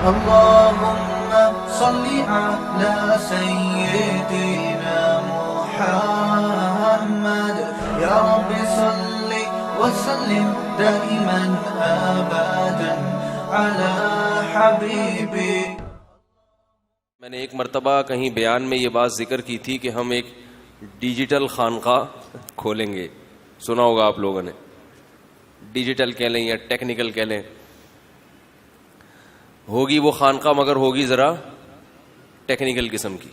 اللهم صل على سيدنا محمد يا رب صل وسلم دائما ابدا على حبيبي. میں نے ایک مرتبہ کہیں بیان میں یہ بات ذکر کی تھی کہ ہم ایک ڈیجیٹل خانقاہ کھولیں گے. سنا ہوگا آپ لوگوں نے, ڈیجیٹل کہہ لیں یا ٹیکنیکل کہہ لیں. ہوگی وہ خانقاہ مگر ہوگی ذرا ٹیکنیکل قسم کی.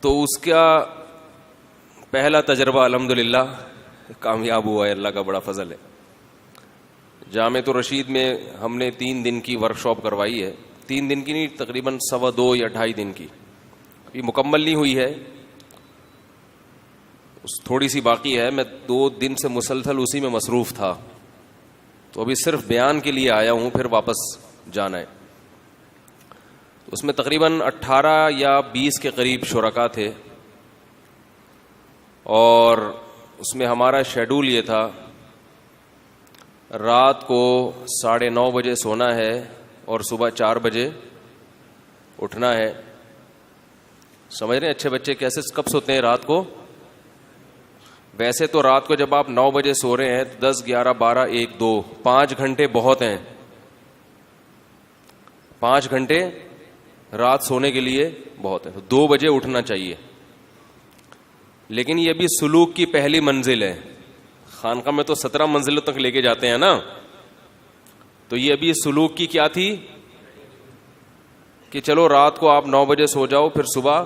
تو اس کا پہلا تجربہ الحمدللہ کامیاب ہوا ہے, اللہ کا بڑا فضل ہے. جامعۃ الرشید میں ہم نے 3 دن کی ورکشاپ کروائی ہے. 3 دن کی نہیں, تقریباً 2.25 یا 2.5 دن کی. ابھی مکمل نہیں ہوئی ہے, تھوڑی سی باقی ہے. میں 2 دن سے مسلسل اسی میں مصروف تھا, تو ابھی صرف بیان کے لیے آیا ہوں, پھر واپس جانا ہے. اس میں تقریباً 18 یا 20 کے قریب شرکاء تھے, اور اس میں ہمارا شیڈول یہ تھا رات کو 9:30 بجے سونا ہے اور صبح 4 بجے اٹھنا ہے. سمجھ رہے ہیں اچھے بچے کیسے کب سوتے ہیں رات کو؟ ویسے تو رات کو جب آپ 9 بجے سو رہے ہیں 10, 11, 12, 1, 2, 5 گھنٹے بہت ہیں. 5 گھنٹے رات سونے کے لیے بہت ہیں. 2 بجے اٹھنا چاہیے. لیکن یہ بھی سلوک کی پہلی منزل ہے. خانقاہ میں تو 17 منزلوں تک لے کے جاتے ہیں نا, تو یہ ابھی سلوک کی کیا تھی کہ چلو رات کو آپ 9 بجے سو جاؤ, پھر صبح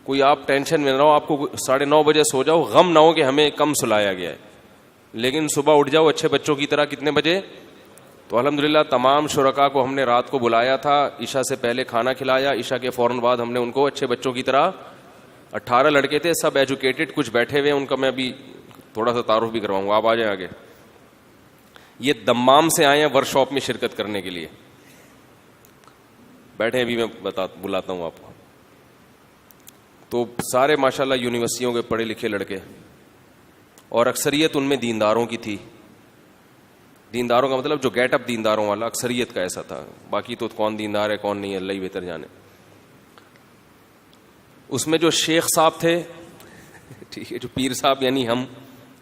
کوئی آپ ٹینشن میں نہ ہو, آپ کو 9:30 بجے سو جاؤ, غم نہ ہو کہ ہمیں کم سلایا گیا ہے, لیکن صبح اٹھ جاؤ اچھے بچوں کی طرح. کتنے بجے؟ تو الحمدللہ تمام شرکاء کو ہم نے رات کو بلایا تھا, عشاء سے پہلے کھانا کھلایا, عشاء کے فوراً بعد ہم نے ان کو اچھے بچوں کی طرح 18 لڑکے تھے, سب ایجوکیٹڈ, کچھ بیٹھے ہوئے, ان کا میں ابھی تھوڑا سا تعارف بھی کرواؤں گا. آپ آ جائیں آگے. یہ دمام سے آئے ہیں ورکشاپ میں شرکت کرنے کے لیے. بیٹھے ابھی میں بلاتا ہوں آپ کو. تو سارے ماشاءاللہ یونیورسٹیوں کے پڑھے لکھے لڑکے, اور اکثریت ان میں دینداروں کی تھی. دینداروں کا مطلب جو گیٹ اپ دینداروں والا, اکثریت کا ایسا تھا. باقی تو کون دیندار ہے کون نہیں ہے اللہ ہی بہتر جانے. اس میں جو شیخ صاحب تھے, ٹھیک ہے, جو پیر صاحب یعنی ہم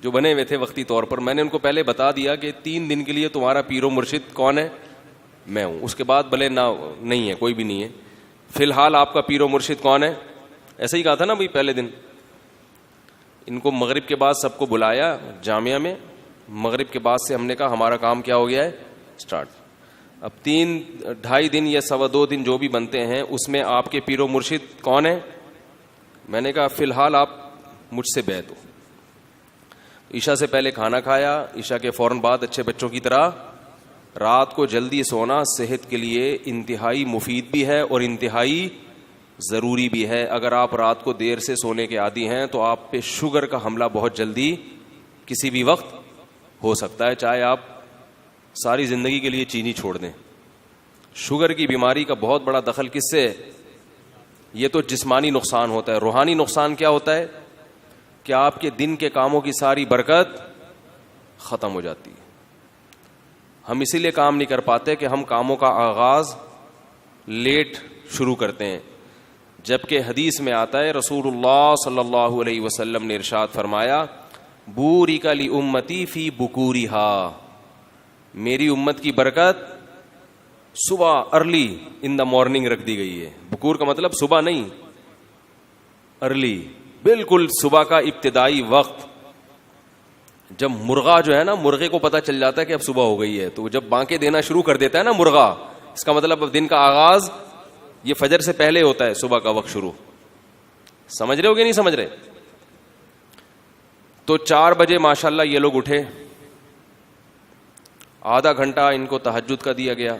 جو بنے ہوئے تھے وقتی طور پر, میں نے ان کو پہلے بتا دیا کہ 3 دن کے لیے تمہارا پیر و مرشد کون ہے؟ میں ہوں. اس کے بعد بھلے نہ نہیں ہے, کوئی بھی نہیں ہے, فی الحال آپ کا پیر و مرشد کون ہے؟ ایسا ہی کہا تھا نا بھائی پہلے دن. ان کو مغرب کے بعد سب کو بلایا جامعہ میں. مغرب کے بعد سے ہم نے کہا ہمارا کام کیا ہو گیا ہے سٹارٹ. اب 3-2.5 دن یا 2.25 دن جو بھی بنتے ہیں, اس میں آپ کے پیر و مرشد کون ہے؟ میں نے کہا فی الحال آپ مجھ سے بیعت ہو. عشاء سے پہلے کھانا کھایا, عشاء کے فوراً بعد اچھے بچوں کی طرح. رات کو جلدی سونا صحت کے لیے انتہائی مفید بھی ہے اور انتہائی ضروری بھی ہے. اگر آپ رات کو دیر سے سونے کے عادی ہیں تو آپ پہ شوگر کا حملہ بہت جلدی کسی بھی وقت ہو سکتا ہے, چاہے آپ ساری زندگی کے لیے چینی چھوڑ دیں. شوگر کی بیماری کا بہت بڑا دخل کس سے؟ یہ تو جسمانی نقصان ہوتا ہے. روحانی نقصان کیا ہوتا ہے کہ آپ کے دن کے کاموں کی ساری برکت ختم ہو جاتی ہے. ہم اسی لیے کام نہیں کر پاتے کہ ہم کاموں کا آغاز لیٹ شروع کرتے ہیں, جبکہ حدیث میں آتا ہے رسول اللہ صلی اللہ علیہ وسلم نے ارشاد فرمایا بورک لامتی فی بکورہا, میری امت کی برکت صبح ارلی ان دا مارننگ رکھ دی گئی ہے. بکور کا مطلب صبح نہیں, ارلی, بالکل صبح کا ابتدائی وقت. جب مرغا جو ہے نا, مرغے کو پتہ چل جاتا ہے کہ اب صبح ہو گئی ہے, تو جب بانکیں دینا شروع کر دیتا ہے نا مرغا, اس کا مطلب اب دن کا آغاز یہ فجر سے پہلے ہوتا ہے, صبح کا وقت شروع. سمجھ رہے ہو کہ نہیں سمجھ رہے؟ تو 4 بجے ماشاءاللہ یہ لوگ اٹھے, آدھا گھنٹہ ان کو تہجد کا دیا گیا.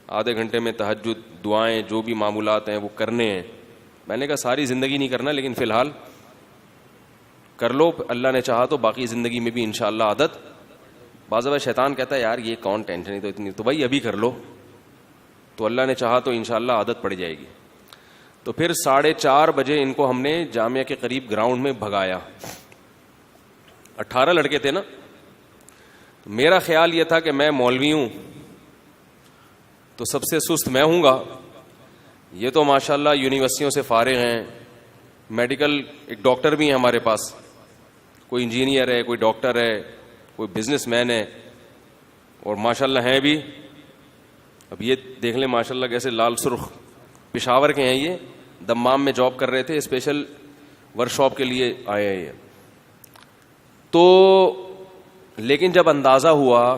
آدھے گھنٹے میں تہجد, دعائیں, جو بھی معمولات ہیں وہ کرنے ہیں. میں نے کہا ساری زندگی نہیں کرنا, لیکن فی الحال کر لو, اللہ نے چاہا تو باقی زندگی میں بھی انشاءاللہ عادت. بعض دفعہ شیطان کہتا ہے یار یہ کون ٹینشن ہے تو اتنی, تو بھائی ابھی کر لو, تو اللہ نے چاہا تو انشاءاللہ عادت پڑ جائے گی. تو پھر 4:30 بجے ان کو ہم نے جامعہ کے قریب گراؤنڈ میں بھگایا. 18 لڑکے تھے نا. میرا خیال یہ تھا کہ میں مولوی ہوں تو سب سے سست میں ہوں گا. یہ تو ماشاءاللہ یونیورسٹیوں سے فارغ ہیں, میڈیکل ایک ڈاکٹر بھی ہیں ہمارے پاس, کوئی انجینئر ہے, کوئی ڈاکٹر ہے, کوئی بزنس مین ہے, اور ماشاءاللہ ہیں بھی. اب یہ دیکھ لیں ماشاءاللہ کیسے لال سرخ, پشاور کے ہیں یہ, دمام میں جاب کر رہے تھے, اسپیشل ورک شاپ کے لیے آئے ہیں یہ. تو لیکن جب اندازہ ہوا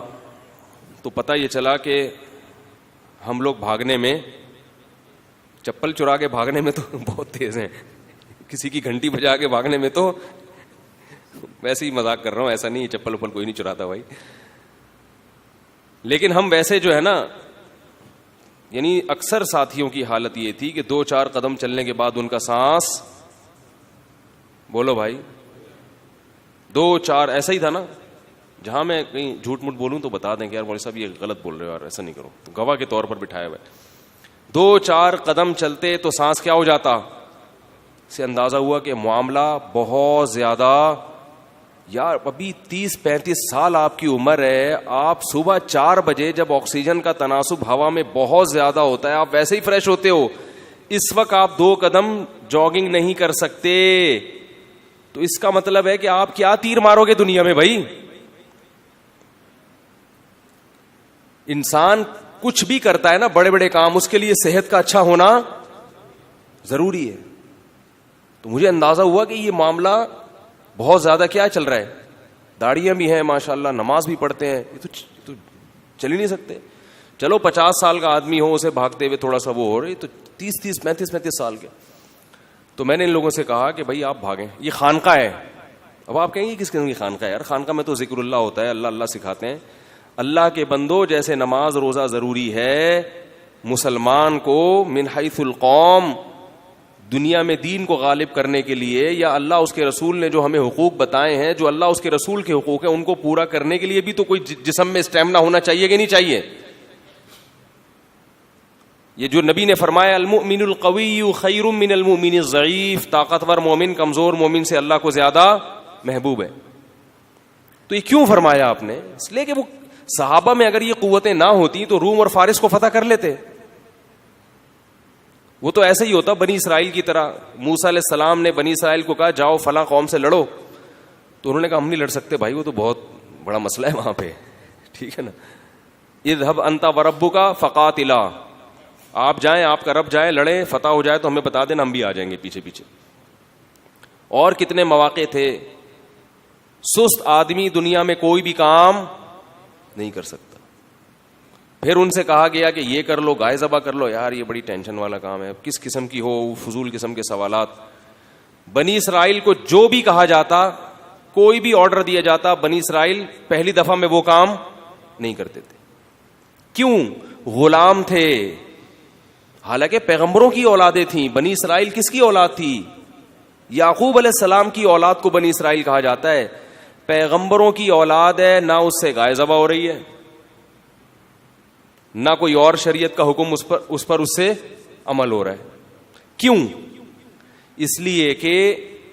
تو پتہ یہ چلا کہ ہم لوگ بھاگنے میں, چپل چرا کے بھاگنے میں تو بہت تیز ہیں, کسی کی گھنٹی بجا کے بھاگنے میں تو, ویسے ہی مذاق کر رہا ہوں, ایسا نہیں ہے, چپل وپل کوئی نہیں چراتا بھائی, لیکن ہم ویسے جو ہے نا, یعنی اکثر ساتھیوں کی حالت یہ تھی کہ 2-4 قدم چلنے کے بعد ان کا سانس, بولو بھائی, 2-4 ایسا ہی تھا نا. جہاں میں کہیں جھوٹ موٹ بولوں تو بتا دیں کہ یار مولوی صاحب یہ غلط بول رہے ہو, یار ایسا نہیں کرو, تو گواہ کے طور پر بٹھایا ہوا ہے. 2-4 قدم چلتے تو سانس کیا ہو جاتا, سے اندازہ ہوا کہ معاملہ بہت زیادہ, یار ابھی 30-35 سال آپ کی عمر ہے, آپ صبح 4 بجے جب آکسیجن کا تناسب ہوا میں بہت زیادہ ہوتا ہے آپ ویسے ہی فریش ہوتے ہو, اس وقت آپ 2 قدم جاگنگ نہیں کر سکتے, تو اس کا مطلب ہے کہ آپ کیا تیر مارو گے دنیا میں بھائی. انسان کچھ بھی کرتا ہے نا, بڑے بڑے کام, اس کے لیے صحت کا اچھا ہونا ضروری ہے. تو مجھے اندازہ ہوا کہ یہ معاملہ بہت زیادہ کیا چل رہا ہے, داڑیاں بھی ہیں ماشاءاللہ, نماز بھی پڑھتے ہیں, یہ تو چل ہی نہیں سکتے. چلو 50 سال کا آدمی ہو, اسے بھاگتے ہوئے تھوڑا سا وہ ہو رہی, تو 30-35 سال کے. تو میں نے ان لوگوں سے کہا کہ بھائی آپ بھاگیں, یہ خانقاہ ہے. اب آپ کہیں گے کس قسم کی خانقاہ ہے, یار خانقاہ میں تو ذکر اللہ ہوتا ہے, اللہ اللہ سکھاتے ہیں. اللہ کے بندو, جیسے نماز روزہ ضروری ہے مسلمان کو من حیث القوم, دنیا میں دین کو غالب کرنے کے لیے, یا اللہ اس کے رسول نے جو ہمیں حقوق بتائے ہیں, جو اللہ اس کے رسول کے حقوق ہیں, ان کو پورا کرنے کے لیے بھی تو کوئی جسم میں اسٹیمنا ہونا چاہیے کہ نہیں چاہیے. یہ جو نبی نے فرمایا المؤمن القوی خیر من المؤمن الضعیف, طاقتور مومن کمزور مومن سے اللہ کو زیادہ محبوب ہے. تو یہ کیوں فرمایا آپ نے, اس لیے کہ وہ صحابہ میں اگر یہ قوتیں نہ ہوتی تو روم اور فارس کو فتح کر لیتے. وہ تو ایسے ہی ہوتا بنی اسرائیل کی طرح. موسیٰ علیہ السلام نے بنی اسرائیل کو کہا جاؤ فلاں قوم سے لڑو, تو انہوں نے کہا ہم نہیں لڑ سکتے بھائی, وہ تو بہت بڑا مسئلہ ہے وہاں پہ, ٹھیک ہے نا. اذهب انت وربک فقاتلا, آپ جائیں, آپ کا رب جائے, لڑیں, فتح ہو جائے تو ہمیں بتا دینا, ہم بھی آ جائیں گے پیچھے پیچھے. اور کتنے مواقع تھے, سست آدمی دنیا میں کوئی بھی کام نہیں کر سکتا. پھر ان سے کہا گیا کہ یہ کر لو, گائے ذبح کر لو, یار یہ بڑی ٹینشن والا کام ہے, کس قسم کی ہو, فضول قسم کے سوالات. بنی اسرائیل کو جو بھی کہا جاتا, کوئی بھی آرڈر دیا جاتا, بنی اسرائیل پہلی دفعہ میں وہ کام نہیں کرتے تھے. کیوں؟ غلام تھے. حالانکہ پیغمبروں کی اولادیں تھیں. بنی اسرائیل کس کی اولاد تھی؟ یعقوب علیہ السلام کی اولاد کو بنی اسرائیل کہا جاتا ہے. پیغمبروں کی اولاد ہے, نہ اس سے گائے ذبح ہو رہی ہے, نہ کوئی اور شریعت کا حکم اس پر اس سے عمل ہو رہا ہے. کیوں؟ اس لیے کہ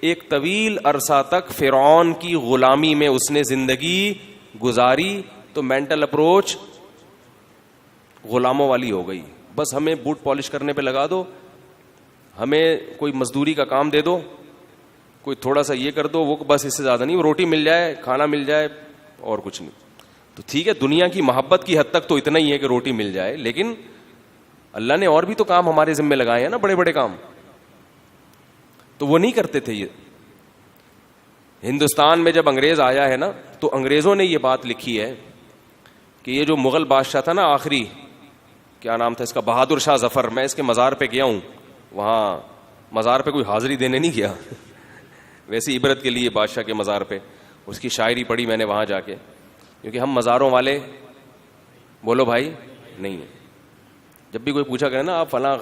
ایک طویل عرصہ تک فرعون کی غلامی میں اس نے زندگی گزاری, تو مینٹل اپروچ غلاموں والی ہو گئی. بس ہمیں بوٹ پالش کرنے پہ لگا دو, ہمیں کوئی مزدوری کا کام دے دو, کوئی تھوڑا سا یہ کر دو, وہ بس اس سے زیادہ نہیں, روٹی مل جائے, کھانا مل جائے, اور کچھ نہیں. تو ٹھیک ہے, دنیا کی محبت کی حد تک تو اتنا ہی ہے کہ روٹی مل جائے, لیکن اللہ نے اور بھی تو کام ہمارے ذمہ لگائے ہیں نا, بڑے بڑے کام. تو وہ نہیں کرتے تھے. یہ ہندوستان میں جب انگریز آیا ہے نا, تو انگریزوں نے یہ بات لکھی ہے کہ یہ جو مغل بادشاہ تھا نا آخری, کیا نام تھا اس کا, بہادر شاہ ظفر, میں اس کے مزار پہ گیا ہوں, وہاں مزار پہ کوئی حاضری دینے نہیں گیا, ویسی عبرت کے لیے بادشاہ کے مزار پہ اس کی شاعری پڑھی میں نے وہاں جا کے, کیونکہ ہم مزاروں والے, بولو بھائی, نہیں ہیں. جب بھی کوئی پوچھا کرے نا آپ فلاں,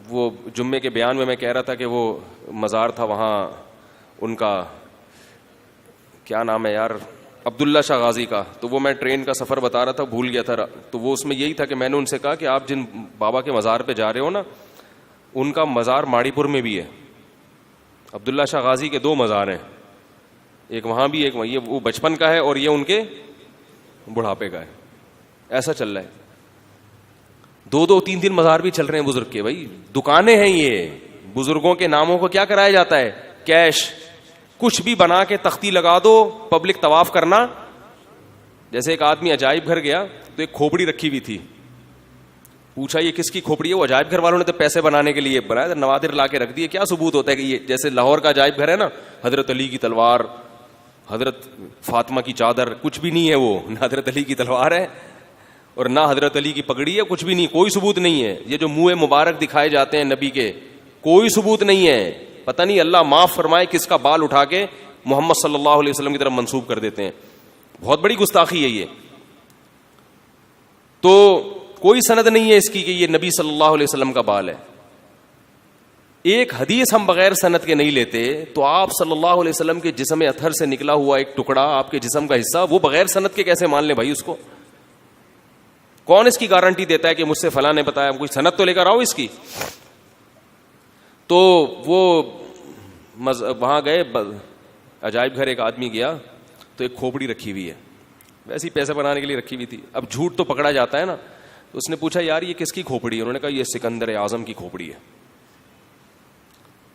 وہ جمعے کے بیان میں کہہ رہا تھا کہ وہ مزار تھا وہاں ان کا, کیا نام ہے یار, عبداللہ شاہ غازی کا, تو وہ میں ٹرین کا سفر بتا رہا تھا, بھول گیا تھا. تو وہ اس میں یہی تھا کہ میں نے ان سے کہا کہ آپ جن بابا کے مزار پہ جا رہے ہو نا, ان کا مزار ماڑی پور میں بھی ہے. عبداللہ شاہ غازی کے 2 مزار ہیں, ایک وہاں بھی, ایک یہ وہ بچپن کا ہے, اور یہ ان کے بڑھاپے کا ہے. ایسا چل رہا ہے. 2-2 3-3 مزار بھی چل رہے ہیں بزرگ کے. بھائی دکانیں ہیں یہ, بزرگوں کے ناموں کو کیا کرایا جاتا ہے, کیش. کچھ بھی بنا کے تختی لگا دو, پبلک طواف کرنا. جیسے ایک آدمی عجائب گھر گیا تو ایک کھوپڑی رکھی ہوئی تھی, پوچھا یہ کس کی کھوپڑی ہے؟ وہ عجائب گھر والوں نے تو پیسے بنانے کے لیے بنایا, نوادر لا کے رکھ دیے. کیا ثبوت ہوتا ہے کہ یہ, جیسے لاہور کا عجائب گھر ہے نا, حضرت علی کی تلوار, حضرت فاطمہ کی چادر, کچھ بھی نہیں ہے وہ, نہ حضرت علی کی تلوار ہے اور نہ حضرت علی کی پگڑی ہے, کچھ بھی نہیں, کوئی ثبوت نہیں ہے. یہ جو منہ مبارک دکھائے جاتے ہیں نبی کے, کوئی ثبوت نہیں ہے. پتہ نہیں اللہ معاف فرمائے کس کا بال اٹھا کے محمد صلی اللہ علیہ وسلم کی طرف منسوب کر دیتے ہیں. بہت بڑی گستاخی ہے یہ. تو کوئی سند نہیں ہے اس کی کہ یہ نبی صلی اللہ علیہ وسلم کا بال ہے. ایک حدیث ہم بغیر سند کے نہیں لیتے, تو آپ صلی اللہ علیہ وسلم کے جسم اطہر سے نکلا ہوا ایک ٹکڑا, آپ کے جسم کا حصہ, وہ بغیر سند کے کیسے مان لیں بھائی اس کو؟ کون اس کی گارنٹی دیتا ہے کہ مجھ سے فلاں نے بتایا؟ کوئی سند تو لے کر آؤ اس کی. تو وہ وہاں گئے عجائب گھر, ایک آدمی گیا تو ایک کھوپڑی رکھی ہوئی ہے, ویسے ہی پیسے بنانے کے لیے رکھی ہوئی تھی. اب جھوٹ تو پکڑا جاتا ہے نا, تو اس نے پوچھا یار یہ کس کی کھوپڑی ہے؟ انہوں نے کہا یہ سکندر اعظم کی کھوپڑی ہے.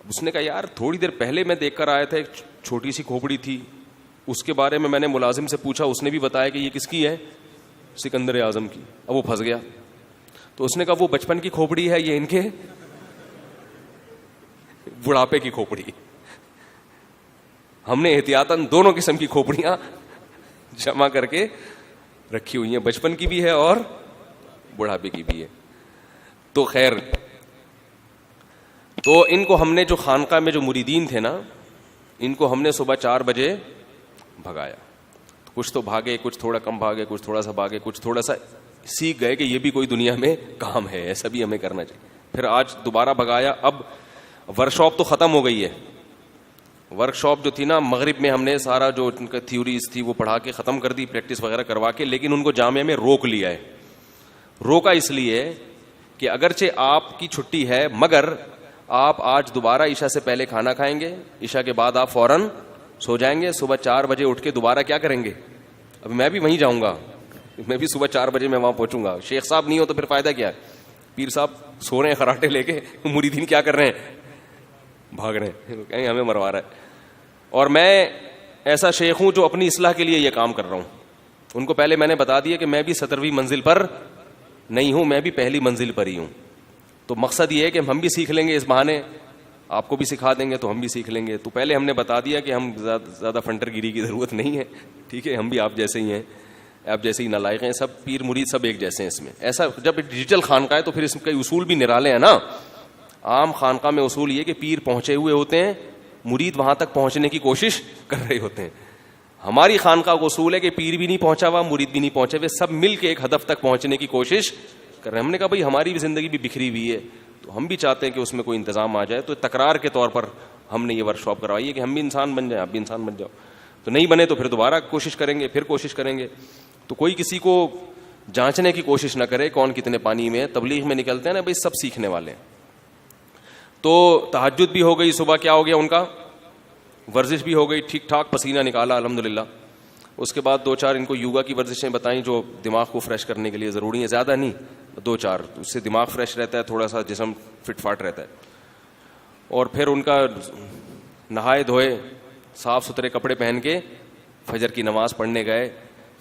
اس نے کہا یار تھوڑی دیر پہلے میں دیکھ کر آیا تھا, ایک چھوٹی سی کھوپڑی تھی, اس کے بارے میں نے ملازم سے پوچھا, اس نے بھی بتایا کہ یہ کس کی ہے, سکندر اعظم کی. اب وہ پھنس گیا. تو اس نے کہا وہ بچپن کی کھوپڑی ہے, یہ ان کے بڑھاپے کی کھوپڑی. ہم نے احتیاطاً دونوں قسم کی کھوپڑیاں جمع کر کے رکھی ہوئی ہیں, بچپن کی بھی ہے اور بڑھاپے کی بھی ہے. تو خیر, تو ان کو ہم نے جو خانقاہ میں جو مریدین تھے نا, ان کو ہم نے صبح 4 بجے بھگایا. کچھ تو بھاگے, کچھ تھوڑا کم بھاگے, کچھ تھوڑا سا بھاگے, کچھ تھوڑا سا سیکھ گئے کہ یہ بھی کوئی دنیا میں کام ہے, ایسا بھی ہمیں کرنا چاہیے. پھر آج دوبارہ بھگایا. اب ورکشاپ تو ختم ہو گئی ہے. ورکشاپ جو تھی نا مغرب میں, ہم نے سارا جو ان کا تھیوریز تھی وہ پڑھا کے ختم کر دی, پریکٹس وغیرہ کروا کے, لیکن ان کو جامعہ میں روک لیا ہے. روکا اس لیے کہ اگرچہ آپ کی چھٹی ہے, مگر آپ آج دوبارہ عشاء سے پہلے کھانا کھائیں گے, عشاء کے بعد آپ فوراً سو جائیں گے, صبح 4 بجے اٹھ کے دوبارہ کیا کریں گے؟ اب میں بھی وہیں جاؤں گا, میں بھی صبح 4 بجے میں وہاں پہنچوں گا. شیخ صاحب نہیں ہو تو پھر فائدہ کیا ہے؟ پیر صاحب سو رہے ہیں خراٹے لے کے, مریدین کیا کر رہے ہیں؟ بھاگ رہے ہیں, کہیں ہمیں مروا رہا ہے. اور میں ایسا شیخ ہوں جو اپنی اصلاح کے لیے یہ کام کر رہا ہوں. ان کو پہلے میں نے بتا دیا کہ میں بھی 17ویں منزل پر نہیں ہوں, میں بھی پہلی منزل پر ہی ہوں. تو مقصد یہ ہے کہ ہم بھی سیکھ لیں گے اس بہانے, آپ کو بھی سکھا دیں گے تو ہم بھی سیکھ لیں گے. تو پہلے ہم نے بتا دیا کہ ہم زیادہ فنٹر گیری کی ضرورت نہیں ہے, ٹھیک ہے, ہم بھی آپ جیسے ہی ہیں, آپ جیسے ہی نالائق ہیں, سب پیر مرید سب ایک جیسے ہیں اس میں. ایسا جب ڈیجیٹل خانقاہ ہے تو پھر اس کے اصول بھی نرالے ہیں نا. عام خانقاہ میں اصول یہ کہ پیر پہنچے ہوئے ہوتے ہیں, مرید وہاں تک پہنچنے کی کوشش کر رہے ہوتے ہیں. ہماری خانقاہ کا اصول ہے کہ پیر بھی نہیں پہنچا ہوا, مرید بھی نہیں پہنچے ہوئے, سب مل کے ایک ہدف تک پہنچنے کی کوشش کر رہے ہیں. ہم نے کہا بھائی ہماری بھی زندگی بھی بکھری ہوئی ہے, تو ہم بھی چاہتے ہیں کہ اس میں کوئی انتظام آ جائے. تو تکرار کے طور پر ہم نے یہ ورکشاپ کروائی ہے کہ ہم بھی انسان بن جائیں, آپ بھی انسان بن جاؤ. تو نہیں بنے تو پھر دوبارہ کوشش کریں گے, پھر کوشش کریں گے. تو کوئی کسی کو جانچنے کی کوشش نہ کرے کون کتنے پانی میں. تبلیغ میں نکلتے ہیں نا بھائی, سب سیکھنے والے ہیں. تو تہجد بھی ہو گئی, صبح کیا ہو گیا ان کا, ورزش بھی ہو گئی, ٹھیک ٹھاک پسینہ نکالا الحمدللہ. اس کے بعد 2-4 ان کو یوگا کی ورزشیں بتائیں جو دماغ کو فریش کرنے کے لیے ضروری ہیں, زیادہ نہیں, 2-4, اس سے دماغ فریش رہتا ہے, تھوڑا سا جسم فٹ فاٹ رہتا ہے. اور پھر ان کا نہائے دھوئے, صاف ستھرے کپڑے پہن کے فجر کی نماز پڑھنے گئے.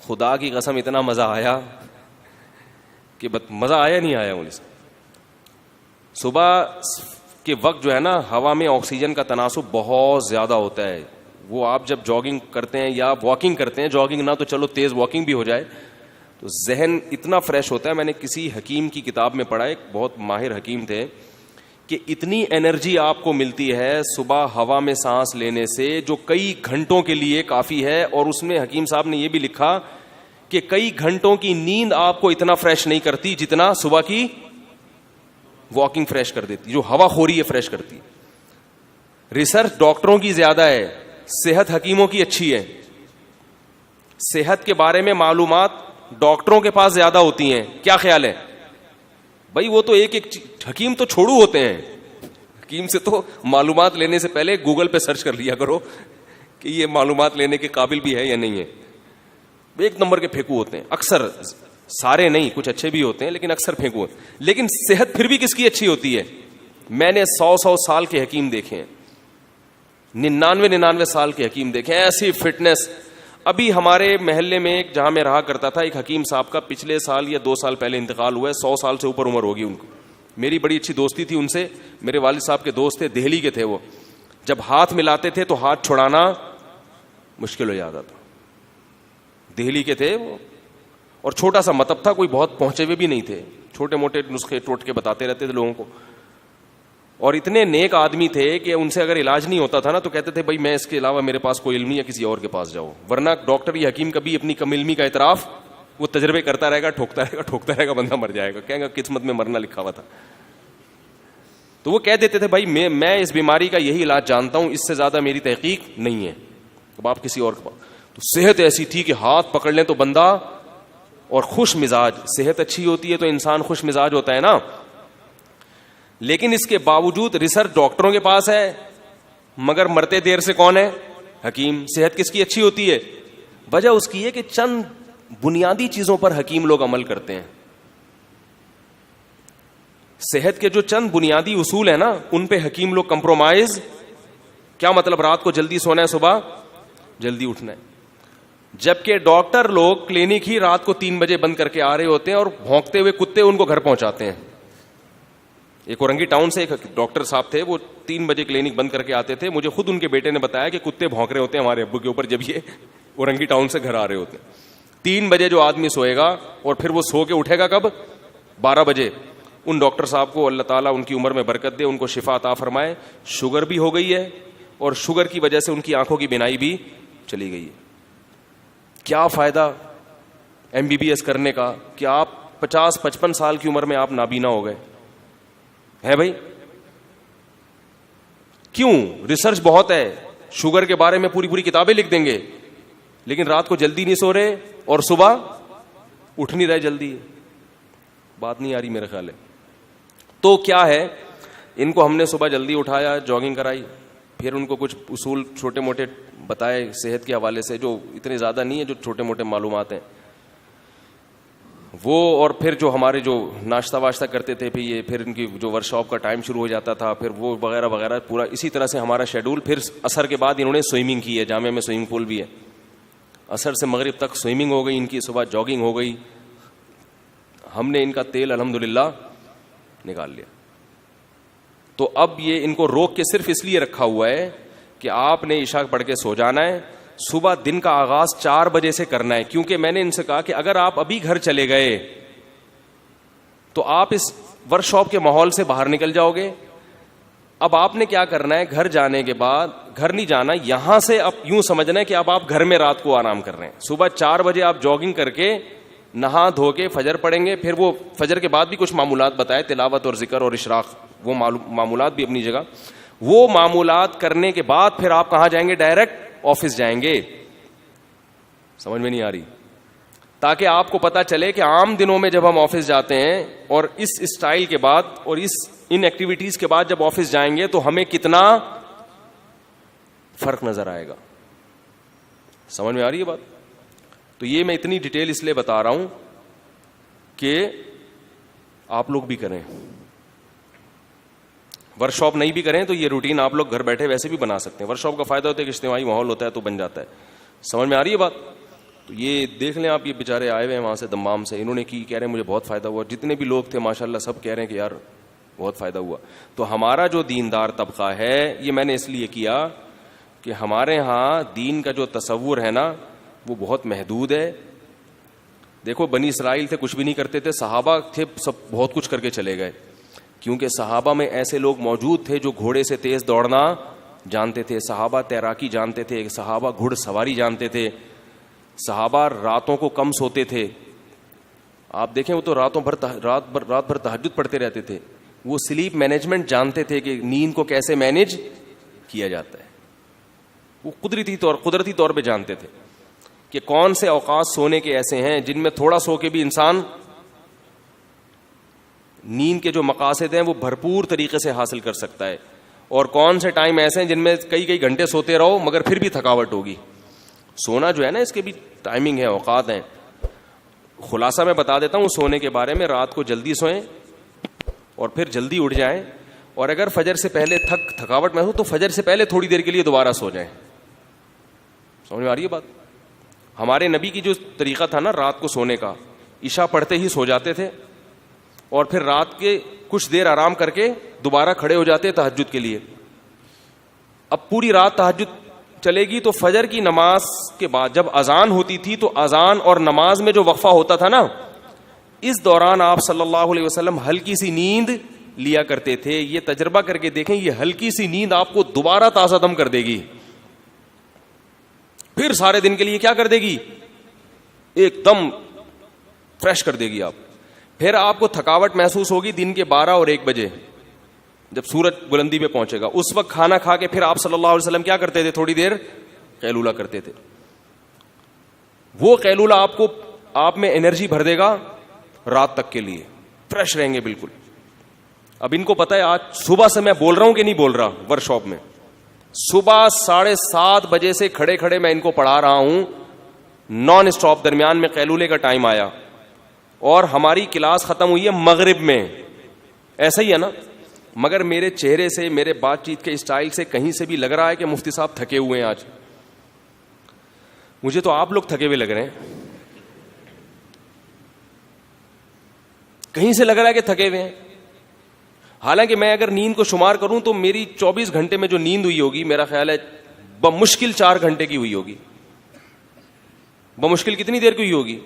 خدا کی قسم اتنا مزہ آیا کہ مزہ آیا نہیں آیا مجھے. صبح کے وقت جو ہے نا ہوا میں آکسیجن کا تناسب بہت زیادہ ہوتا ہے. وہ آپ جب جاگنگ کرتے ہیں یا واکنگ کرتے ہیں, جاگنگ نہ تو چلو تیز واکنگ بھی ہو جائے, تو ذہن اتنا فریش ہوتا ہے. میں نے کسی حکیم کی کتاب میں پڑھا, ایک بہت ماہر حکیم تھے, کہ اتنی انرجی آپ کو ملتی ہے صبح ہوا میں سانس لینے سے جو کئی گھنٹوں کے لیے کافی ہے. اور اس میں حکیم صاحب نے یہ بھی لکھا کہ کئی گھنٹوں کی نیند آپ کو اتنا فریش نہیں کرتی جتنا صبح کی واکنگ فریش کر دیتی, جو ہوا خوری ہے فریش کرتی. ریسرچ ڈاکٹروں کی زیادہ ہے, صحت حکیموں کی اچھی ہے. صحت کے بارے میں معلومات ڈاکٹروں کے پاس زیادہ ہوتی ہیں. کیا خیال ہے بھائی؟ وہ تو ایک حکیم تو چھوڑو ہوتے ہیں, حکیم سے تو معلومات لینے سے پہلے گوگل پہ سرچ کر لیا کرو کہ یہ معلومات لینے کے قابل بھی ہے یا نہیں ہے. ایک نمبر کے پھینکو ہوتے ہیں. اکثر سارے نہیں, کچھ اچھے بھی ہوتے ہیں لیکن اکثر پھینکو. لیکن صحت پھر بھی کس کی اچھی ہوتی ہے؟ میں نے 100 سال کے حکیم دیکھے ہیں, 99 سال کے حکیم دیکھے ہیں, ایسی فٹنس. ابھی ہمارے محلے میں ایک جہاں میں رہا کرتا تھا, ایک حکیم صاحب کا پچھلے سال یا 2 سال پہلے انتقال ہوا ہے. 100 سال سے اوپر عمر ہوگی ان کو. میری بڑی اچھی دوستی تھی ان سے, میرے والد صاحب کے دوست تھے, دہلی کے تھے وہ. جب ہاتھ ملاتے تھے تو ہاتھ چھڑانا مشکل ہو جاتا تھا. دہلی کے تھے وہ, اور چھوٹا سا مطلب تھا, کوئی بہت پہنچے ہوئے بھی نہیں تھے, چھوٹے موٹے نسخے ٹوٹکے بتاتے رہتے تھے لوگوں کو. اور اتنے نیک آدمی تھے کہ ان سے اگر علاج نہیں ہوتا تھا نا تو کہتے تھے بھائی میں اس کے علاوہ میرے پاس کوئی علم نہیں ہے, کسی اور کے پاس جاؤ. ورنہ ڈاکٹر یا حکیم کبھی اپنی کم علمی کا اعتراف, وہ تجربے کرتا رہے گا, ٹھوکتا رہے گا, بندہ مر جائے گا, کہیں گا قسمت میں مرنا لکھا ہوا تھا. تو وہ کہہ دیتے تھے بھائی میں اس بیماری کا یہی علاج جانتا ہوں, اس سے زیادہ میری تحقیق نہیں ہے, اب آپ کسی اور کے پاس. تو صحت ایسی تھی کہ ہاتھ پکڑ لیں تو بندہ, اور خوش مزاج. صحت اچھی ہوتی ہے تو انسان خوش مزاج ہوتا ہے نا. لیکن اس کے باوجود ریسرچ ڈاکٹروں کے پاس ہے, مگر مرتے دیر سے کون ہے؟ حکیم. صحت کس کی اچھی ہوتی ہے؟ وجہ اس کی ہے کہ چند بنیادی چیزوں پر حکیم لوگ عمل کرتے ہیں. صحت کے جو چند بنیادی اصول ہیں نا, ان پہ حکیم لوگ کمپرومائز. کیا مطلب؟ رات کو جلدی سونا ہے, صبح جلدی اٹھنا ہے. جبکہ ڈاکٹر لوگ کلینک ہی رات کو 3 بجے بند کر کے آ رہے ہوتے ہیں, اور بھونکتے ہوئے کتے ان کو گھر پہنچاتے ہیں. ایک اورنگی ٹاؤن سے ایک ڈاکٹر صاحب تھے, وہ 3 بجے کلینک بند کر کے آتے تھے. مجھے خود ان کے بیٹے نے بتایا کہ کتے بھونک رہے ہوتے ہیں ہمارے ابو کے اوپر جب یہ اورنگی ٹاؤن سے گھر آ رہے ہوتے ہیں. 3 بجے جو آدمی سوئے گا اور پھر وہ سو کے اٹھے گا کب؟ 12 بجے. ان ڈاکٹر صاحب کو اللہ تعالیٰ ان کی عمر میں برکت دے, ان کو شفا عطا فرمائے. شوگر بھی ہو گئی ہے, اور شوگر کی وجہ سے ان کی آنکھوں کی بینائی بھی چلی گئی ہے. کیا فائدہ MBBS کرنے کا کہ آپ 50-55 سال کی عمر میں آپ نابینا ہو گئے ہے بھائی. کیوں؟ ریسرچ بہت ہے, شوگر کے بارے میں پوری کتابیں لکھ دیں گے, لیکن رات کو جلدی نہیں سو رہے اور صبح اٹھ نہیں رہے جلدی. بات نہیں آ رہی میرے خیال ہے. تو کیا ہے, ان کو ہم نے صبح جلدی اٹھایا, جاگنگ کرائی, پھر ان کو کچھ اصول چھوٹے موٹے بتائے صحت کے حوالے سے, جو اتنے زیادہ نہیں ہے, جو چھوٹے موٹے معلومات ہیں وہ. اور پھر جو ہمارے جو ناشتہ واشتہ کرتے تھے, پھر ان کی جو ورک شاپ کا ٹائم شروع ہو جاتا تھا, پھر وہ وغیرہ وغیرہ, پورا اسی طرح سے ہمارا شیڈول. پھر عصر کے بعد انہوں نے سوئمنگ کی ہے, جامعہ میں سوئمنگ پول بھی ہے. عصر سے مغرب تک سوئمنگ ہو گئی ان کی, صبح جاگنگ ہو گئی. ہم نے ان کا تیل الحمدللہ نکال لیا. تو اب یہ ان کو روک کے صرف اس لیے رکھا ہوا ہے کہ آپ نے عشاء پڑھ کے سو جانا ہے, صبح دن کا آغاز 4 بجے سے کرنا ہے. کیونکہ میں نے ان سے کہا کہ اگر آپ ابھی گھر چلے گئے تو آپ اس ورک شاپ کے ماحول سے باہر نکل جاؤ گے. اب آپ نے کیا کرنا ہے, گھر جانے کے بعد, گھر نہیں جانا, یہاں سے اب یوں سمجھنا ہے کہ اب آپ گھر میں رات کو آرام کر رہے ہیں. صبح 4 بجے آپ جاگنگ کر کے نہا دھو کے فجر پڑھیں گے. پھر وہ فجر کے بعد بھی کچھ معمولات بتائے, تلاوت اور ذکر اور اشراق, وہ معمولات بھی اپنی جگہ. وہ معمولات کرنے کے بعد پھر آپ کہاں جائیں گے؟ ڈائریکٹ آفس جائیں گے. سمجھ میں نہیں آ رہی؟ تاکہ آپ کو پتا چلے کہ عام دنوں میں جب ہم آفس جاتے ہیں اور اس اسٹائل کے بعد اور ان ایکٹیویٹیز کے بعد جب آفس جائیں گے تو ہمیں کتنا فرق نظر آئے گا. سمجھ میں آ رہی ہے بات؟ تو یہ میں اتنی ڈیٹیل اس لیے بتا رہا ہوں کہ آپ لوگ بھی کریں. ورک شاپ نہیں بھی کریں تو یہ روٹین آپ لوگ گھر بیٹھے ویسے بھی بنا سکتے ہیں. ورک شاپ کا فائدہ ہوتا ہے کہ اجتماعی ماحول ہوتا ہے تو بن جاتا ہے. سمجھ میں آ رہی ہے بات؟ تو یہ دیکھ لیں آپ, یہ بیچارے آئے ہوئے ہیں وہاں سے دمام سے, انہوں نے کی, کہہ رہے ہیں مجھے بہت فائدہ ہوا. جتنے بھی لوگ تھے ماشاءاللہ سب کہہ رہے ہیں کہ یار بہت فائدہ ہوا. تو ہمارا جو دیندار طبقہ ہے, یہ میں نے اس لیے کیا کہ ہمارے ہاں دین کا جو تصور ہے نا وہ بہت محدود ہے. دیکھو بنی اسرائیل تھے, کچھ بھی نہیں کرتے تھے, صحابہ تھے سب بہت کچھ کر کے چلے گئے. کیونکہ صحابہ میں ایسے لوگ موجود تھے جو گھوڑے سے تیز دوڑنا جانتے تھے, صحابہ تیراکی جانتے تھے, صحابہ گھڑ سواری جانتے تھے, صحابہ راتوں کو کم سوتے تھے. آپ دیکھیں وہ تو رات بھر تہجد پڑھتے رہتے تھے. وہ سلیپ مینجمنٹ جانتے تھے کہ نیند کو کیسے مینج کیا جاتا ہے. وہ قدرتی طور پہ جانتے تھے کہ کون سے اوقات سونے کے ایسے ہیں جن میں تھوڑا سو کے بھی انسان نیند کے جو مقاصد ہیں وہ بھرپور طریقے سے حاصل کر سکتا ہے, اور کون سے ٹائم ایسے ہیں جن میں کئی گھنٹے سوتے رہو مگر پھر بھی تھکاوٹ ہوگی. سونا جو ہے نا اس کے بھی ٹائمنگ ہے, اوقات ہیں. خلاصہ میں بتا دیتا ہوں سونے کے بارے میں. رات کو جلدی سوئیں اور پھر جلدی اٹھ جائیں, اور اگر فجر سے پہلے تھکاوٹ محسوس تو فجر سے پہلے تھوڑی دیر کے لیے دوبارہ سو جائیں. سمجھ میں آ رہی ہے بات؟ ہمارے نبی کی جو طریقہ تھا نا رات کو سونے کا, عشاء پڑھتے ہی سو جاتے تھے اور پھر رات کے کچھ دیر آرام کر کے دوبارہ کھڑے ہو جاتے تہجد کے لیے. اب پوری رات تہجد چلے گی تو فجر کی نماز کے بعد جب اذان ہوتی تھی تو اذان اور نماز میں جو وقفہ ہوتا تھا نا, اس دوران آپ صلی اللہ علیہ وسلم ہلکی سی نیند لیا کرتے تھے. یہ تجربہ کر کے دیکھیں, یہ ہلکی سی نیند آپ کو دوبارہ تازہ دم کر دے گی, پھر سارے دن کے لیے کیا کر دے گی, ایک دم فریش کر دے گی آپ. پھر آپ کو تھکاوٹ محسوس ہوگی دن کے 12 اور 1 بجے جب سورج بلندی پہ پہنچے گا. اس وقت کھانا کھا کے پھر آپ صلی اللہ علیہ وسلم کیا کرتے تھے, تھوڑی دیر قیلولہ کرتے تھے. وہ قیلولہ آپ میں انرجی بھر دے گا رات تک کے لیے, فریش رہیں گے بالکل. اب ان کو پتا ہے آج صبح سے میں بول رہا ہوں کہ نہیں بول رہا, ورک شاپ میں صبح 7:30 بجے سے کھڑے کھڑے میں ان کو پڑھا رہا ہوں نان اسٹاپ. درمیان میں قیلولے کا ٹائم آیا اور ہماری کلاس ختم ہوئی ہے مغرب میں. ایسا ہی ہے نا, مگر میرے چہرے سے, میرے بات چیت کے اسٹائل سے کہیں سے بھی لگ رہا ہے کہ مفتی صاحب تھکے ہوئے ہیں آج. مجھے تو آپ لوگ تھکے ہوئے لگ رہے ہیں, کہیں سے لگ رہا ہے کہ تھکے ہوئے ہیں. حالانکہ میں اگر نیند کو شمار کروں تو میری 24 گھنٹے میں جو نیند ہوئی ہوگی میرا خیال ہے بمشکل 4 گھنٹے کی ہوئی ہوگی. بمشکل کتنی دیر کی ہوئی ہوگی,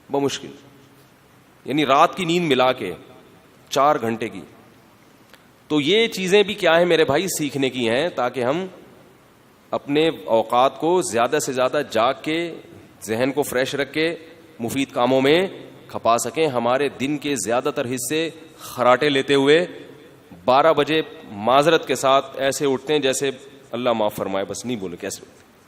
بمشکل یعنی رات کی نیند ملا کے 4 گھنٹے کی. تو یہ چیزیں بھی کیا ہیں میرے بھائی, سیکھنے کی ہیں, تاکہ ہم اپنے اوقات کو زیادہ سے زیادہ جاگ کے ذہن کو فریش رکھ کے مفید کاموں میں کھپا سکیں. ہمارے دن کے زیادہ تر حصے خراٹے لیتے ہوئے 12 بجے معذرت کے ساتھ ایسے اٹھتے ہیں جیسے اللہ معاف فرمائے, بس نہیں بولے کیسے.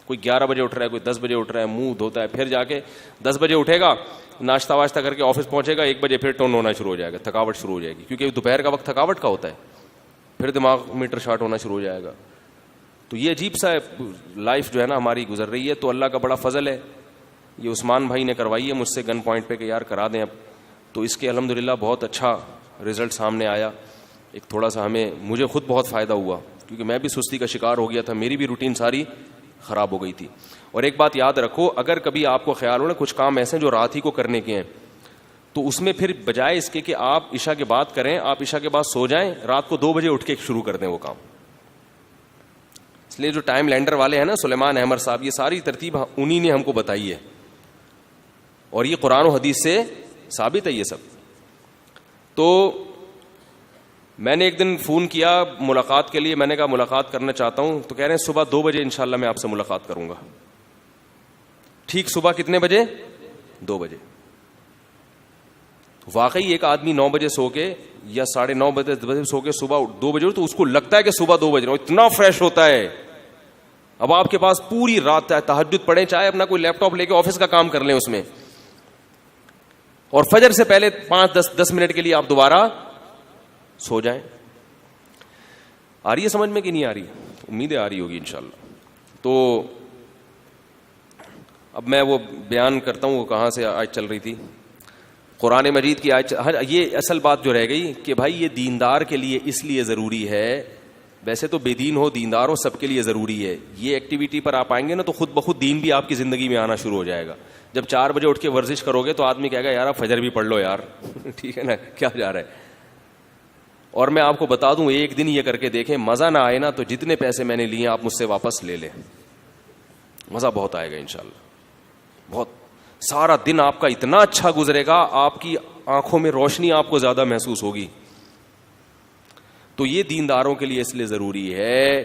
کوئی 11 بجے اٹھ رہا ہے, کوئی 10 بجے اٹھ رہا ہے, منہ دھوتا ہے, پھر جا کے 10 بجے اٹھے گا, ناشتہ واشتہ کر کے آفس پہنچے گا, 1 بجے پھر ٹون ہونا شروع ہو جائے گا, تھکاوٹ شروع ہو جائے گی, کیونکہ دوپہر کا وقت تھکاوٹ کا ہوتا ہے, پھر دماغ میٹر شارٹ ہونا شروع ہو جائے گا. تو یہ عجیب سا لائف جو ہے نا ہماری گزر رہی ہے. تو اللہ کا بڑا فضل ہے, یہ عثمان بھائی نے کروائی ہے مجھ سے گن پوائنٹ پہ کہ یار کرا دیں اب. تو اس کے الحمدللہ بہت اچھا رزلٹ سامنے آیا. ایک تھوڑا سا مجھے خود بہت فائدہ ہوا, کیونکہ میں بھی سستی کا شکار ہو گیا تھا, میری بھی روٹین ساری خراب ہو گئی تھی. اور ایک بات یاد رکھو, اگر کبھی آپ کو خیال ہو نا کچھ کام ایسے جو رات ہی کو کرنے کے ہیں, تو اس میں پھر بجائے اس کے کہ آپ عشاء کے بعد کریں, آپ عشاء کے بعد سو جائیں, رات کو 2 بجے اٹھ کے شروع کر دیں وہ کام. اس لیے جو ٹائم لینڈر والے ہیں نا سلیمان احمد صاحب, یہ ساری ترتیب انہی نے ہم کو بتائی ہے, اور یہ قرآن و حدیث سے ثابت ہے یہ سب. تو میں نے ایک دن فون کیا ملاقات کے لیے, میں نے کہا ملاقات کرنا چاہتا ہوں, تو کہہ رہے ہیں صبح 2 بجے انشاءاللہ میں آپ سے ملاقات کروں گا. ٹھیک صبح کتنے بجے, 2 بجے. واقعی ایک آدمی 9 بجے سو کے یا 9:30 بجے سو کے صبح 2 بجے تو اس کو لگتا ہے کہ صبح 2 بجے, اتنا فریش ہوتا ہے. اب آپ کے پاس پوری رات تہجد پڑھیں, چاہے اپنا کوئی لیپ ٹاپ لے کے آفس کا کام کر لیں اس میں, اور فجر سے پہلے 5-10 منٹ کے لیے آپ دوبارہ سو جائیں. آ رہی ہے سمجھ میں کہ نہیں آ رہی؟ امیدیں آ رہی ہوگی انشاءاللہ. تو اب میں وہ بیان کرتا ہوں وہ کہاں سے آج چل رہی تھی, قرآن مجید کی آج. یہ اصل بات جو رہ گئی کہ بھائی یہ دیندار کے لیے اس لیے ضروری ہے, ویسے تو بے دین ہو دیندار ہو سب کے لیے ضروری ہے. یہ ایکٹیویٹی پر آپ آئیں گے نا تو خود بخود دین بھی آپ کی زندگی میں آنا شروع ہو جائے گا. جب 4 بجے اٹھ کے ورزش کرو گے تو آدمی کہے گا یار آپ فجر بھی پڑھ لو یار ٹھیک ہے نا, کیا جا رہا ہے. اور میں آپ کو بتا دوں, ایک دن یہ کر کے دیکھیں, مزہ نہ آئے نا تو جتنے پیسے میں نے لیے آپ مجھ سے واپس لے لیں, مزہ بہت آئے گا انشاءاللہ. بہت سارا دن آپ کا اتنا اچھا گزرے گا, آپ کی آنکھوں میں روشنی آپ کو زیادہ محسوس ہوگی. تو یہ دینداروں کے لیے اس لیے ضروری ہے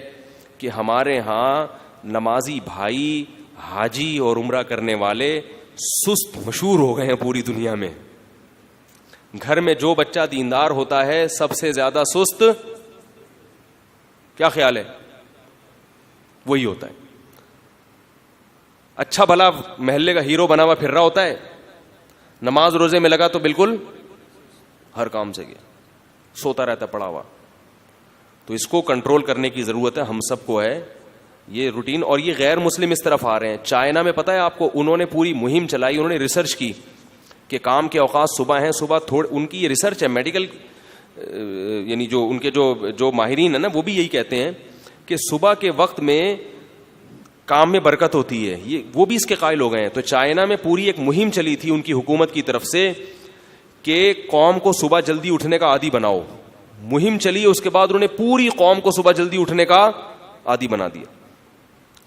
کہ ہمارے ہاں نمازی بھائی, حاجی اور عمرہ کرنے والے سست مشہور ہو گئے ہیں پوری دنیا میں. گھر میں جو بچہ دیندار ہوتا ہے سب سے زیادہ سست, کیا خیال ہے, وہی ہوتا ہے. اچھا بھلا محلے کا ہیرو بنا ہوا پھر رہا ہوتا ہے, نماز روزے میں لگا تو بالکل ہر کام سے گیا, سوتا رہتا پڑا ہوا. تو اس کو کنٹرول کرنے کی ضرورت ہے, ہم سب کو ہے یہ روٹین. اور یہ غیر مسلم اس طرف آ رہے ہیں. چائنا میں پتہ ہے آپ کو, انہوں نے پوری مہم چلائی, انہوں نے ریسرچ کی کہ کام کے اوقات صبح ہیں, صبح تھوڑے, ان کی یہ ریسرچ ہے میڈیکل, یعنی جو ان کے جو ماہرین ہیں نا وہ بھی یہی کہتے ہیں کہ صبح کے وقت میں کام میں برکت ہوتی ہے. یہ وہ بھی اس کے قائل ہو گئے ہیں. تو چائنا میں پوری ایک مہم چلی تھی ان کی حکومت کی طرف سے کہ قوم کو صبح جلدی اٹھنے کا عادی بناؤ. مہم چلی, اس کے بعد انہوں نے پوری قوم کو صبح جلدی اٹھنے کا عادی بنا دیا.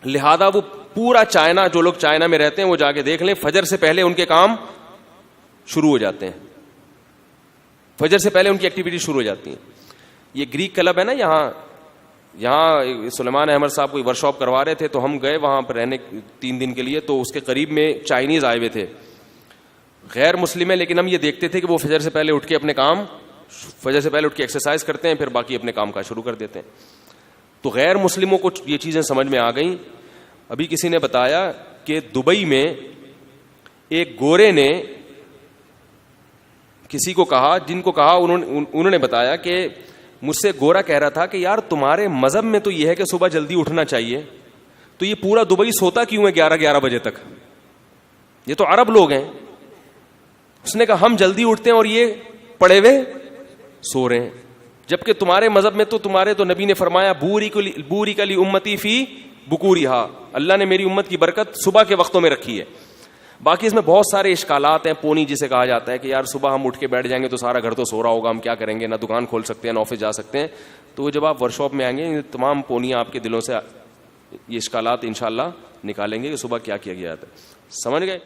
لہذا وہ پورا چائنا, جو لوگ چائنا میں رہتے ہیں وہ جا کے دیکھ لیں, فجر سے پہلے ان کے کام شروع ہو جاتے ہیں, فجر سے پہلے ان کی ایکٹیویٹی شروع ہو جاتی ہیں. یہ گریک کلب ہے نا, یہاں سلیمان احمد صاحب کوئی ورک شاپ کروا رہے تھے, تو ہم گئے وہاں پر رہنے 3 دن کے لیے. تو اس کے قریب میں چائنیز آئے ہوئے تھے, غیر مسلم ہے, لیکن ہم یہ دیکھتے تھے کہ وہ فجر سے پہلے اٹھ کے اپنے کام, فجر سے پہلے اٹھ کے ایکسرسائز کرتے ہیں, پھر باقی اپنے کام کا شروع کر دیتے ہیں. تو غیر مسلموں کو یہ چیزیں سمجھ میں آ گئیں. ابھی کسی نے بتایا کہ دبئی میں ایک گورے نے کسی کو کہا, جن کو کہا انہوں نے بتایا کہ مجھ سے گورا کہہ رہا تھا کہ یار تمہارے مذہب میں تو یہ ہے کہ صبح جلدی اٹھنا چاہیے, تو یہ پورا دبئی سوتا کیوں ہے 11 بجے تک؟ یہ تو عرب لوگ ہیں. اس نے کہا ہم جلدی اٹھتے ہیں اور یہ پڑے ہوئے سو رہے ہیں, جبکہ تمہارے مذہب میں تو نبی نے فرمایا بوری کلی امتی فی بکوریہا, اللہ نے میری امت کی برکت صبح کے وقتوں میں رکھی ہے. باقی اس میں بہت سارے اشکالات ہیں. پونی جسے کہا جاتا ہے کہ یار صبح ہم اٹھ کے بیٹھ جائیں گے تو سارا گھر تو سو رہا ہوگا, ہم کیا کریں گے, نہ دکان کھول سکتے ہیں نہ آفس جا سکتے ہیں. تو جب آپ ورک شاپ میں آئیں گے تمام پونیاں آپ کے دلوں سے یہ اشکالات انشاءاللہ نکالیں گے کہ صبح کیا کیا گیا تھا. سمجھ گئے؟